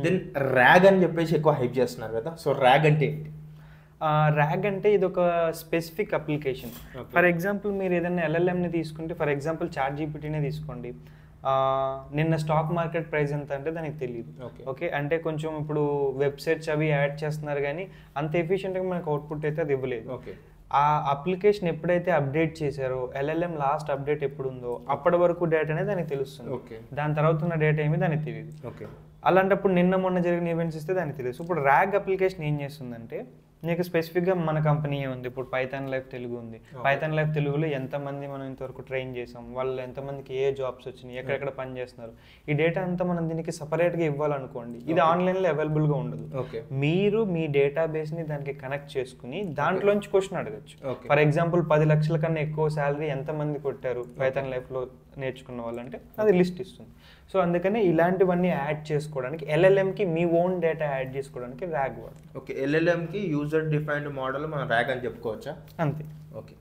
Then rag అని చెప్పేసి ఎక్కువ హైప్ చేస్తున్నారు కదా, సో ర్యాగ్ అంటే ఏంటి? ర్యాగ్ అంటే ఇది ఒక స్పెసిఫిక్ అప్లికేషన్. ఫర్ ఎగ్జాంపుల్ మీరు ఏదైనా ఎల్ఎల్ఎంని తీసుకుంటే, ఫర్ ఎగ్జాంపుల్ చాట్ జీపీటీనే తీసుకోండి. నిన్న స్టాక్ మార్కెట్ ప్రైస్ ఎంత అంటే దానికి తెలియదు. ఓకే, అంటే కొంచెం ఇప్పుడు వెబ్సైట్స్ అవి యాడ్ చేస్తున్నారు కానీ అంత ఎఫిషియెంట్గా మనకు అవుట్పుట్ అయితే అది ఇవ్వలేదు. ఓకే, ఆ అప్లికేషన్ ఎప్పుడైతే అప్డేట్ చేశారో, ఎల్ఎల్ఎం లాస్ట్ అప్డేట్ ఎప్పుడు ఉందో అప్పటి వరకు డేటా అనేది దానికి తెలుస్తుంది. దాని తర్వాత ఉన్న డేటా ఏమి దానికి తెలియదు. ఓకే, అలాంటప్పుడు నిన్న మొన్న జరిగిన ఈవెంట్స్ ఇస్తే దానికి తెలియదు. ఇప్పుడు ర్యాగ్ అప్లికేషన్ ఏం చేస్తుందంటే, నీకు స్పెసిఫిక్గా మన కంపెనీ ఉంది, ఇప్పుడు పైథాన్ లైఫ్ తెలుగు ఉంది. పైథాన్ లైఫ్ తెలుగులో ఎంతమంది మనం ఇంతవరకు ట్రైన్ చేసాం, వాళ్ళు ఎంతమందికి ఏ జాబ్స్ వచ్చినాయి, ఎక్కడెక్కడ పని చేస్తున్నారు, ఈ డేటా అంతా మనం దీనికి సపరేట్గా ఇవ్వాలనుకోండి, ఇది ఆన్లైన్లో అవైలబుల్గా ఉండదు. మీరు మీ డేటాబేస్ని దానికి కనెక్ట్ చేసుకుని దాంట్లోంచి క్వశ్చన్ అడగచ్చు. ఫర్ ఎగ్జాంపుల్ 10 లక్షల కన్నా ఎక్కువ శాలరీ ఎంతమంది కొట్టారు పైథాన్ లైఫ్లో నేర్చుకున్న వాళ్ళంటే అది లిస్ట్ ఇస్తుంది. సో అందుకని ఇలాంటివన్నీ యాడ్ చేసుకోవడానికి ఎల్ఎల్ఎంకి మీ ఓన్ డేటా యాడ్ చేసుకోవడానికి ర్యాగ్ వాడు. ఓకే, ఎల్ఎల్ఎంకి యూజర్ డిఫైన్డ్ మోడల్ మనం ర్యాగ్ అని చెప్పుకోవచ్చా? అంతే. ఓకే,